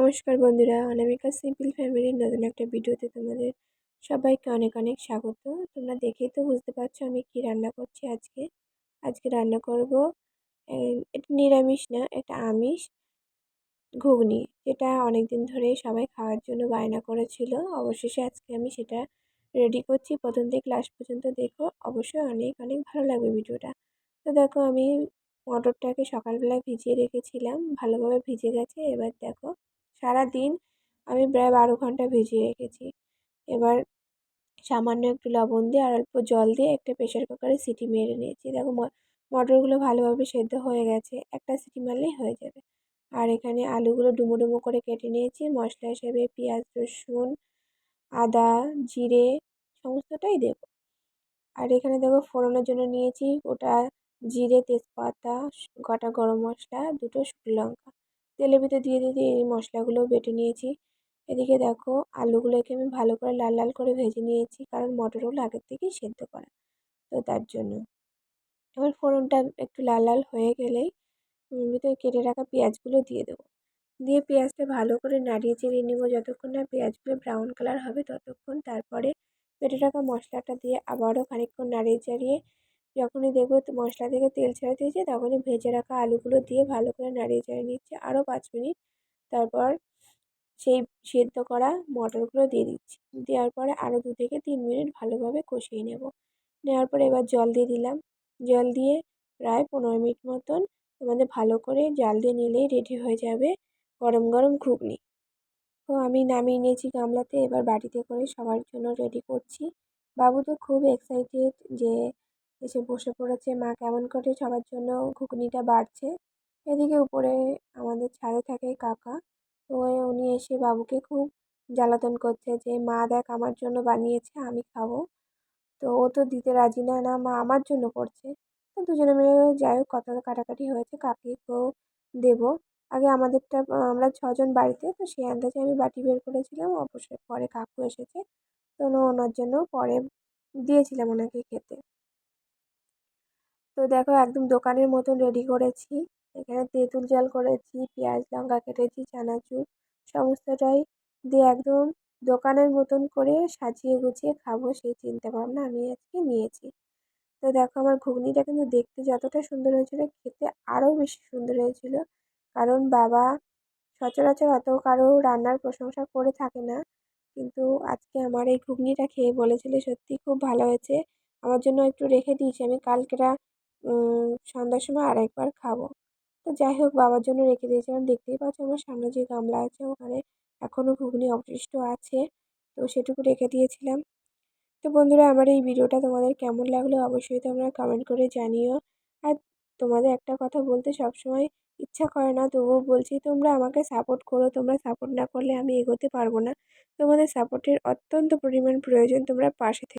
নমস্কার বন্ধুরা, অনামিকা সিম্পল ফ্যামিলির নতুন একটা ভিডিওতে তোমাদের সবাইকে অনেক অনেক স্বাগত। তোমরা দেখেই তো বুঝতে পারছো আমি কি রান্না করছি আজকে। আজকে রান্না করব এটা নিরামিষ না, এটা আমিষ ঘুগনি, যেটা অনেক দিন ধরে সবাই খাওয়ার জন্য বায়না করেছিল। অবশেষে আজকে আমি সেটা রেডি করছি। প্রথম থেকে লাস্ট পর্যন্ত দেখো, অবশ্যই অনেক অনেক ভালো লাগবে ভিডিওটা। তো দেখো, আমি মটরটাকে সকালবেলায় ভিজিয়ে রেখেছিলাম, ভালোভাবে ভিজে গেছে। এবার দেখো, সারা দিন আমি প্রায় 12 ঘন্টা ভিজিয়ে রেখেছি। এবার সামান্য একটু লবণ দিয়ে আর অল্প জল দিয়ে একটা প্রেশার কুকারে সিটি মেরে নিয়েছি। দেখো মটরগুলো ভালোভাবে সেদ্ধ হয়ে গেছে, একটা সিটি মারলেই হয়ে যাবে। আর এখানে আলুগুলো ডুমো ডুমো করে কেটে নিয়েছি। মশলা হিসেবে পেঁয়াজ, রসুন, আদা, জিরে সমস্তটাই দেবো। আর এখানে দেখো, ফোড়নের জন্য নিয়েছি গোটা জিরে, তেজপাতা, গোটা গরম মশলা, দুটো শুকনো লঙ্কা। তেলের ভিতরে দিয়ে দিয়ে এই মশলাগুলো বেটে নিয়েছি। এদিকে দেখো, আলুগুলোকে আমি ভালো করে লাল লাল করে ভেজে নিয়েছি, কারণ মটরগুলো আগের থেকেই সেদ্ধ করা, তো তার জন্য। এবার ফোড়নটা একটু লাল লাল হয়ে গেলেই ভিতরে কেটে রাখা পেঁয়াজগুলো দিয়ে দেবো। দিয়ে পেঁয়াজটা ভালো করে নাড়িয়ে চেড়িয়ে নেবো, যতক্ষণ না পেঁয়াজগুলো ব্রাউন কালার হবে ততক্ষণ। তারপরে বেটে রাখা মশলাটা দিয়ে আবারও খানিকক্ষণ নাড়িয়ে চাড়িয়ে যখনই দেখবো মশলা থেকে তেল ছেড়ে দিয়েছে, তখনই ভেজে রাখা আলুগুলো দিয়ে ভালো করে নাড়িয়ে চাড়িয়ে নিচ্ছে আরও 5 মিনিট। তারপর সেই সেদ্ধ করা মটরগুলো দিয়ে দিচ্ছি। দেওয়ার পরে আরও 2 থেকে 3 মিনিট ভালোভাবে কষিয়ে নেব। নেওয়ার পরে এবার জল দিয়ে দিলাম। জল দিয়ে প্রায় 15 মিনিট মতন তোমাদের ভালো করে জাল দিয়ে নিলেই রেডি হয়ে যাবে গরম গরম ঘুগনি। তো আমি নামিয়ে নিয়েছি গামলাতে, এবার বাটিতে করে সবার জন্য রেডি করছি। বাবু তো খুব এক্সাইটেড যে এসে বসে পড়েছে, মা কেমন করে সবার জন্য ঘুগনিটা বাড়ছে। এদিকে উপরে আমাদের ছাদে থাকে কাকা, তো উনি এসে বাবুকে খুব জ্বালাতন করছে যে মা দেখ আমার জন্য বানিয়েছে, আমি খাবো। তো ও তো দিতে রাজি না, না মা আমার জন্য করছে। তো দুজনে মিলে যাই হোক কথা কাটাকাটি হয়েছে, কাকিকেও দেবো। আগে আমাদেরটা আমরা 6 জন বাড়িতে, তো সেই আন্দাজে আমি বাটি বের করেছিলাম। অবশ্যই পরে কাকু এসেছে, তো ওনার জন্য পরে দিয়েছিলাম ওনাকে খেতে। তো দেখো, একদম দোকানের মতন রেডি করেছি। এখানে তেঁতুল জল করেছি, পেঁয়াজ লঙ্কা কেটেছি, চানাচুর সমস্তটাই দিয়ে একদম দোকানের মতন করে সাজিয়ে গুছিয়ে খাবো, সেই চিন্তা ভাবনা আমি আজকে নিয়েছি। তো দেখো, আমার ঘুগনিটা কিন্তু দেখতে যতটা সুন্দর হয়েছিল, খেতে আরও বেশি সুন্দর হয়েছিল। কারণ বাবা সচরাচর অত কারো রান্নার প্রশংসা করে থাকে না, কিন্তু আজকে আমার এই ঘুগনিটা খেয়ে বলেছিল সত্যি খুব ভালো হয়েছে। আমার জন্য একটু রেখে দিয়েছি, আমি কালকেরা সন্ধ্যার সময় আরেকবার খাবো। তো যাই হোক, বাবার জন্য রেখে দিয়েছিলাম। দেখতেই পাচ্ছ আমার সামনে যে গামলা আছে, ওখানে এখনও ঘুগনি অবশিষ্ট আছে, তো সেটুকু রেখে দিয়েছিলাম। তো বন্ধুরা, আমার এই ভিডিওটা তোমাদের কেমন লাগলো অবশ্যই তোমরা কমেন্ট করে জানিও। আর তোমাদের একটা কথা বলতে সবসময় ইচ্ছা করে না, তবুও বলছি, তোমরা আমাকে সাপোর্ট করো। তোমরা সাপোর্ট না করলে আমি এগোতে পারবো না। তোমাদের সাপোর্টের অত্যন্ত পরিমাণ প্রয়োজন, তোমরা পাশে থেকে